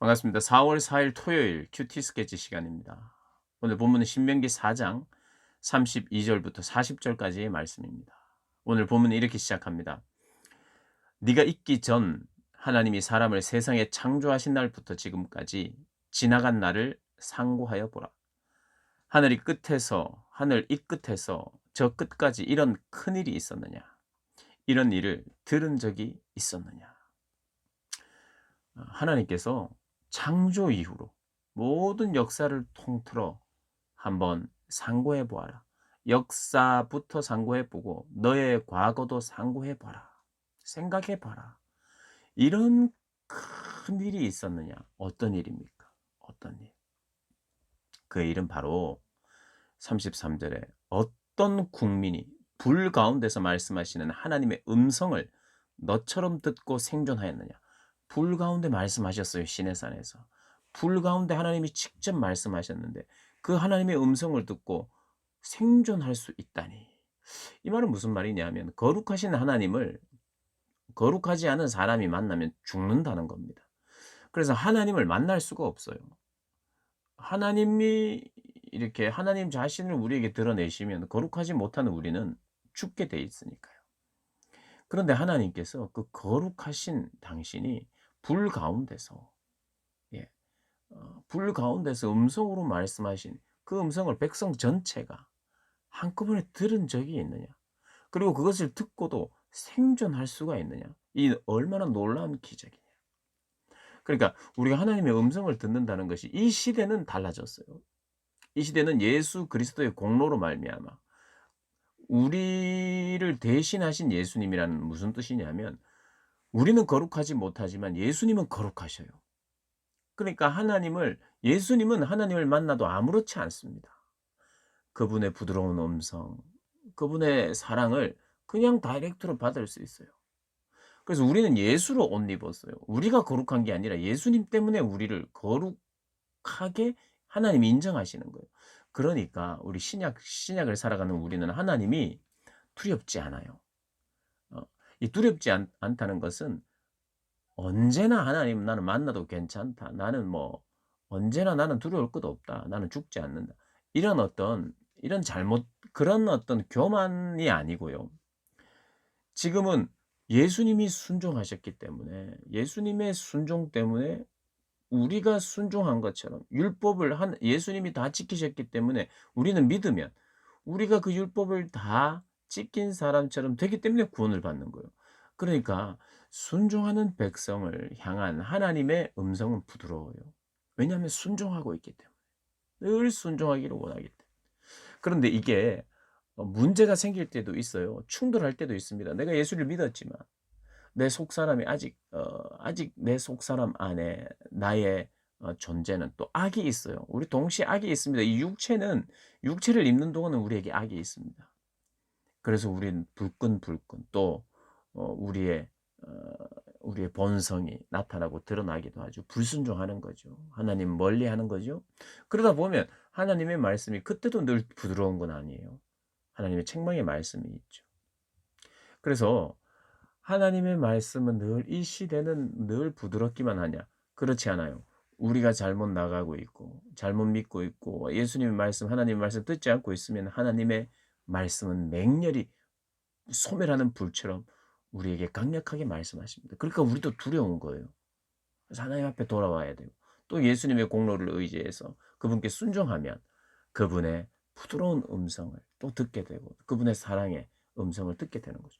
반갑습니다. 4월 4일 토요일 큐티 스케치 시간입니다. 오늘 본문은 신명기 4장 32절부터 40절까지의 말씀입니다. 오늘 본문은 이렇게 시작합니다. 네가 있기 전 하나님이 사람을 세상에 창조하신 날부터 지금까지 지나간 날을 상고하여 보라. 하늘 이 끝에서 저 끝까지 이런 큰 일이 있었느냐? 이런 일을 들은 적이 있었느냐? 하나님께서 창조 이후로 모든 역사를 통틀어 한번 상고해 보아라. 역사부터 상고해 보고 너의 과거도 상고해 봐라. 생각해 봐라. 이런 큰 일이 있었느냐? 어떤 일입니까? 어떤 일? 그 일은 바로 33절에 어떤 국민이 불 가운데서 말씀하시는 하나님의 음성을 너처럼 듣고 생존하였느냐. 불 가운데 말씀하셨어요. 시내산에서. 불 가운데 하나님이 직접 말씀하셨는데 그 하나님의 음성을 듣고 생존할 수 있다니. 이 말은 무슨 말이냐면 거룩하신 하나님을 거룩하지 않은 사람이 만나면 죽는다는 겁니다. 그래서 하나님을 만날 수가 없어요. 하나님이 이렇게 하나님 자신을 우리에게 드러내시면 거룩하지 못하는 우리는 죽게 돼 있으니까요. 그런데 하나님께서 그 거룩하신 당신이 불 가운데서 예, 불 가운데서 음성으로 말씀하신 그 음성을 백성 전체가 한꺼번에 들은 적이 있느냐? 그리고 그것을 듣고도 생존할 수가 있느냐? 이 얼마나 놀라운 기적이냐? 그러니까 우리가 하나님의 음성을 듣는다는 것이 이 시대는 달라졌어요. 이 시대는 예수 그리스도의 공로로 말미암아 우리를 대신하신 예수님이라는 무슨 뜻이냐면 우리는 거룩하지 못하지만 예수님은 거룩하셔요. 그러니까 예수님은 하나님을 만나도 아무렇지 않습니다. 그분의 부드러운 음성, 그분의 사랑을 그냥 다이렉트로 받을 수 있어요. 그래서 우리는 예수로 옷 입었어요. 우리가 거룩한 게 아니라 예수님 때문에 우리를 거룩하게 하나님이 인정하시는 거예요. 그러니까 우리 신약을 살아가는 우리는 하나님이 두렵지 않아요. 이 두렵지 않다는 것은 언제나 하나님 나는 만나도 괜찮다. 나는 언제나 나는 두려울 것도 없다. 나는 죽지 않는다. 이런 잘못 그런 어떤 교만이 아니고요. 지금은 예수님이 순종하셨기 때문에 예수님의 순종 때문에 우리가 순종한 것처럼 율법을 예수님이 다 지키셨기 때문에 우리는 믿으면 우리가 그 율법을 다 지킨 사람처럼 되기 때문에 구원을 받는 거예요. 그러니까 순종하는 백성을 향한 하나님의 음성은 부드러워요. 왜냐하면 순종하고 있기 때문에. 늘 순종하기를 원하기 때문에. 그런데 이게 문제가 생길 때도 있어요. 충돌할 때도 있습니다. 내가 예수를 믿었지만 내 속사람이 아직 내 속사람 안에 나의 존재는 또 악이 있어요. 우리 동시에 악이 있습니다. 이 육체를 입는 동안은 우리에게 악이 있습니다. 그래서 우리는 불끈불끈 또 우리의 본성이 나타나고 드러나기도 하죠. 불순종하는 거죠. 하나님 멀리하는 거죠. 그러다 보면 하나님의 말씀이 그때도 늘 부드러운 건 아니에요. 하나님의 책망의 말씀이 있죠. 그래서 하나님의 말씀은 이 시대는 늘 부드럽기만 하냐? 그렇지 않아요. 우리가 잘못 나가고 있고 잘못 믿고 있고 예수님의 말씀, 하나님의 말씀 듣지 않고 있으면 하나님의 말씀은 맹렬히 소멸하는 불처럼 우리에게 강력하게 말씀하십니다. 그러니까 우리도 두려운 거예요. 그래서 하나님 앞에 돌아와야 되고 또 예수님의 공로를 의지해서 그분께 순종하면 그분의 부드러운 음성을 또 듣게 되고 그분의 사랑의 음성을 듣게 되는 거죠.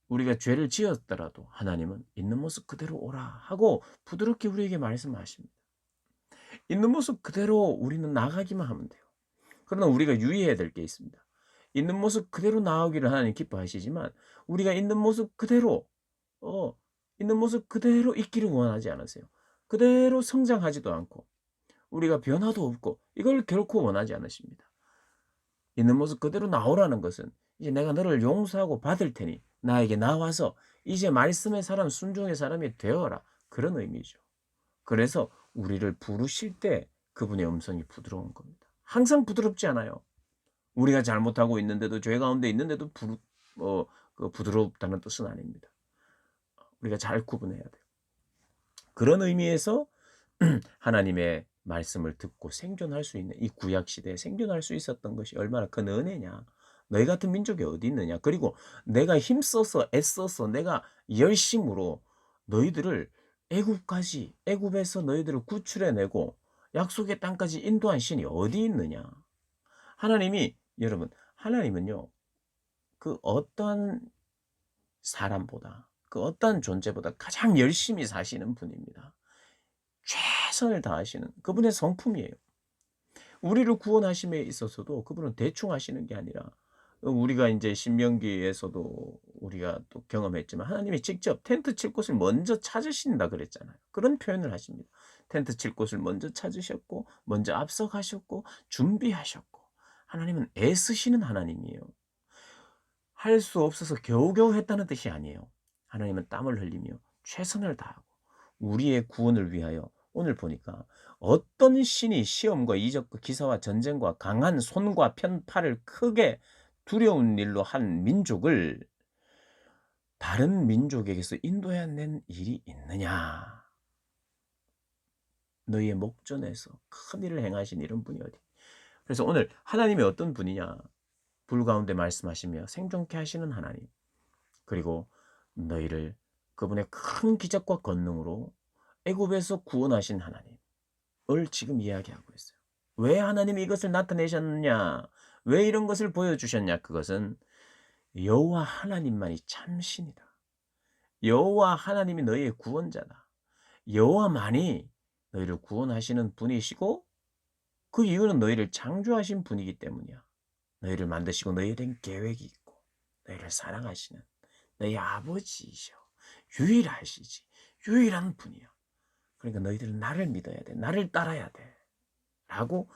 우리가 죄를 지었더라도 하나님은 있는 모습 그대로 오라 하고 부드럽게 우리에게 말씀하십니다. 있는 모습 그대로 우리는 나가기만 하면 돼요. 그러나 우리가 유의해야 될 게 있습니다. 있는 모습 그대로 나오기를 하나님 기뻐하시지만 우리가 어 있는 모습 그대로 있기를 원하지 않으세요. 그대로 성장하지도 않고 우리가 변화도 없고 이걸 결코 원하지 않으십니다. 있는 모습 그대로 나오라는 것은 이제 내가 너를 용서하고 받을 테니 나에게 나와서 이제 말씀의 사람, 순종의 사람이 되어라. 그런 의미죠. 그래서 우리를 부르실 때 그분의 음성이 부드러운 겁니다. 항상 부드럽지 않아요. 우리가 잘못하고 있는데도 죄 가운데 있는데도 부드럽다는 뜻은 아닙니다. 우리가 잘 구분해야 돼요. 그런 의미에서 하나님의 말씀을 듣고 생존할 수 있는 이 구약 시대에 생존할 수 있었던 것이 얼마나 큰 은혜냐. 너희 같은 민족이 어디 있느냐. 그리고 내가 힘써서 애써서 내가 열심으로 너희들을 애굽까지 애굽에서 너희들을 구출해내고 약속의 땅까지 인도한 신이 어디 있느냐. 하나님이 여러분 하나님은요. 그 어떠한 사람보다 그 어떠한 존재보다 가장 열심히 사시는 분입니다. 최선을 다하시는 그분의 성품이에요. 우리를 구원하심에 있어서도 그분은 대충 하시는 게 아니라 우리가 인제 신명기에서도 우리가 또 경험했지만 하나님이 직접 텐트 칠 곳을 먼저 찾으신다 그랬잖아요. 그런 표현을 하십니다. 텐트 칠 곳을 먼저 찾으셨고 먼저 앞서가셨고 준비하셨고 하나님은 애쓰시는 하나님이에요. 할 수 없어서 겨우겨우 했다는 뜻이 아니에요. 하나님은 땀을 흘리며 최선을 다하고 우리의 구원을 위하여 오늘 보니까 어떤 신이 시험과 이적과 기사와 전쟁과 강한 손과 편팔을 크게 두려운 일로 한 민족을 다른 민족에게서 인도해 낸 일이 있느냐. 너희의 목전에서 큰 일을 행하신 이런 분이 어디. 그래서 오늘 하나님이 어떤 분이냐. 불 가운데 말씀하시며 생존케 하시는 하나님. 그리고 너희를 그분의 큰 기적과 권능으로 애굽에서 구원하신 하나님을 지금 이야기하고 있어요. 왜 하나님이 이것을 나타내셨느냐? 왜 이런 것을 보여주셨냐? 그것은 여호와 하나님만이 참 신이다. 여호와 하나님이 너희의 구원자다. 여호와만이 너희를 구원하시는 분이시고 그 이유는 너희를 창조하신 분이기 때문이야. 너희를 만드시고 너희에 대한 계획이 있고 너희를 사랑하시는 너희 아버지이셔. 유일하시지. 유일한 분이야. 그러니까 너희들은 나를 믿어야 돼. 나를 따라야 돼. 라고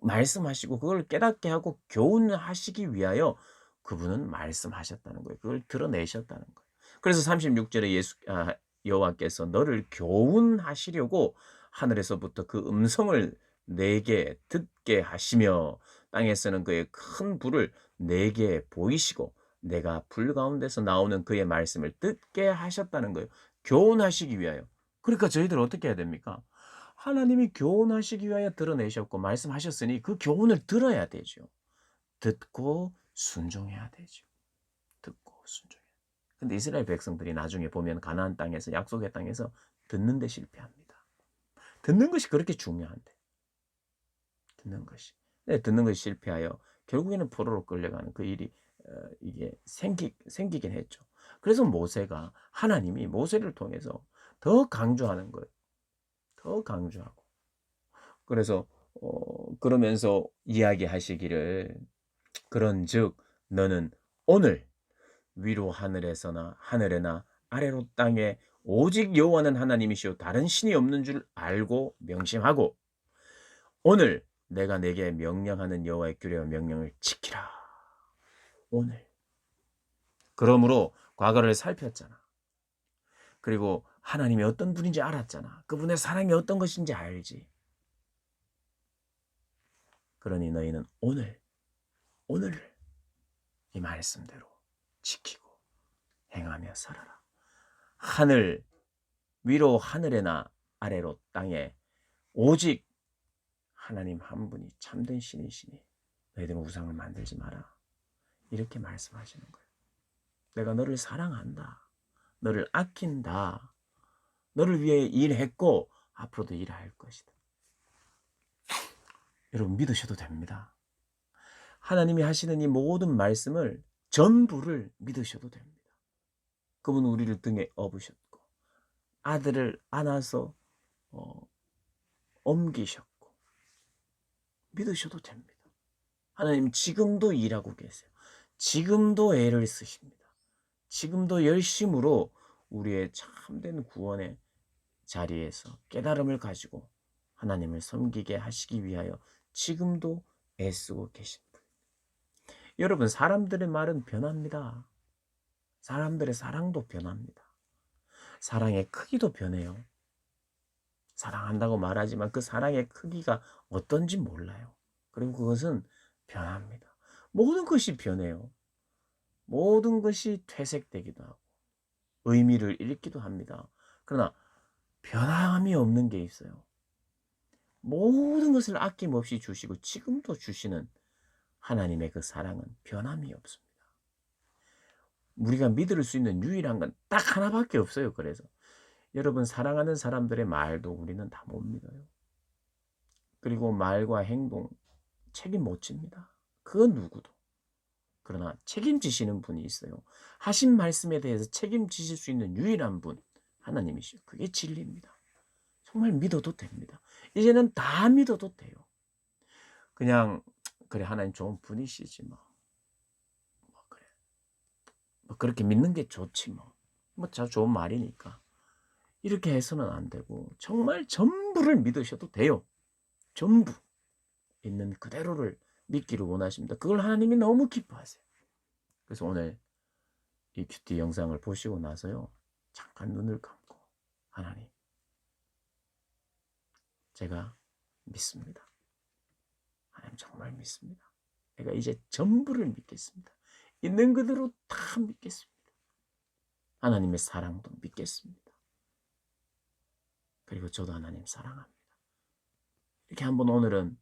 말씀하시고 그걸 깨닫게 하고 교훈하시기 위하여 그분은 말씀하셨다는 거예요. 그걸 드러내셨다는 거예요. 그래서 36절에 여호와께서 너를 교훈하시려고 하늘에서부터 그 음성을 내게 듣게 하시며 땅에서는 그의 큰 불을 내게 보이시고 내가 불 가운데서 나오는 그의 말씀을 듣게 하셨다는 거예요. 교훈하시기 위하여. 그러니까 저희들 어떻게 해야 됩니까? 하나님이 교훈하시기 위하여 드러내셨고 말씀하셨으니 그 교훈을 들어야 되죠. 듣고 순종해야 되죠. 듣고 순종해야 돼요. 근데 이스라엘 백성들이 나중에 보면 가나안 땅에서 약속의 땅에서 듣는 데 실패합니다. 듣는 것이 그렇게 중요한데. 듣는 것이. 네, 듣는 것이 실패하여 결국에는 포로로 끌려가는 그 일이 이게 생기긴 했죠. 그래서 모세가 하나님이 모세를 통해서 더 강조하는 거예요. 더 강조하고. 그래서 그러면서 이야기하시기를 그런즉 너는 오늘 위로 하늘에서나 하늘에나 아래로 땅에 오직 여호와는 하나님이시오 다른 신이 없는 줄 알고 명심하고 오늘 내가 내게 명령하는 여호와의 규례와 명령을 지키라. 오늘. 그러므로 과거를 살폈잖아. 그리고 하나님이 어떤 분인지 알았잖아. 그분의 사랑이 어떤 것인지 알지. 그러니 너희는 오늘 이 말씀대로 지키고 행하며 살아라. 하늘 위로 하늘에나 아래로 땅에 오직 하나님 한 분이 참된 신이시니 너희들은 우상을 만들지 마라. 이렇게 말씀하시는 거예요. 내가 너를 사랑한다. 너를 아낀다. 너를 위해 일했고 앞으로도 일할 것이다. 여러분 믿으셔도 됩니다. 하나님이 하시는 이 모든 말씀을 전부를 믿으셔도 됩니다. 그분은 우리를 등에 업으셨고 아들을 안아서 옮기셨고 믿으셔도 됩니다. 하나님 지금도 일하고 계세요. 지금도 애를 쓰십니다. 지금도 열심으로 우리의 참된 구원의 자리에서 깨달음을 가지고 하나님을 섬기게 하시기 위하여 지금도 애쓰고 계신 분. 여러분 사람들의 말은 변합니다. 사람들의 사랑도 변합니다. 사랑의 크기도 변해요. 사랑한다고 말하지만 그 사랑의 크기가 어떤지 몰라요. 그리고 그것은 변합니다. 모든 것이 변해요. 모든 것이 퇴색되기도 하고 의미를 잃기도 합니다. 그러나 변함이 없는 게 있어요. 모든 것을 아낌없이 주시고 지금도 주시는 하나님의 그 사랑은 변함이 없습니다. 우리가 믿을 수 있는 유일한 건 딱 하나밖에 없어요. 그래서 여러분, 사랑하는 사람들의 말도 우리는 다 못 믿어요. 그리고 말과 행동 책임 못 집니다. 그건 누구도. 그러나 책임지시는 분이 있어요. 하신 말씀에 대해서 책임지실 수 있는 유일한 분, 하나님이시죠. 그게 진리입니다. 정말 믿어도 됩니다. 이제는 다 믿어도 돼요. 그냥 그래, 하나님 좋은 분이시지 뭐. 그래. 뭐 그렇게 믿는 게 좋지 뭐. 좋은 말이니까. 이렇게 해서는 안 되고 정말 전부를 믿으셔도 돼요. 전부. 있는 그대로를 믿기를 원하십니다. 그걸 하나님이 너무 기뻐하세요. 그래서 오늘 이 큐티 영상을 보시고 나서요, 잠깐 눈을 감고 하나님, 제가 믿습니다. 하나님 정말 믿습니다. 내가 이제 전부를 믿겠습니다. 있는 그대로 다 믿겠습니다. 하나님의 사랑도 믿겠습니다. 그리고 저도 하나님 사랑합니다. 이렇게 한번 오늘은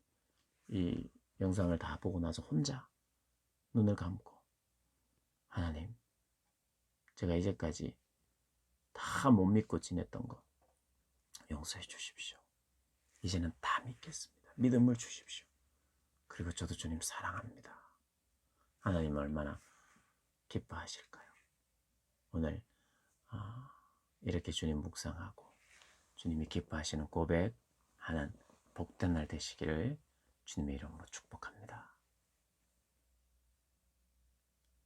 이 영상을 다 보고 나서 혼자 눈을 감고 하나님, 제가 이제까지 다 못 믿고 지냈던 거 용서해 주십시오. 이제는 다 믿겠습니다. 믿음을 주십시오. 그리고 저도 주님 사랑합니다. 하나님 얼마나 기뻐하실까요? 오늘 이렇게 주님 묵상하고 주님이 기뻐하시는 고백하는 복된 날 되시기를 주님의 이름으로 축복합니다.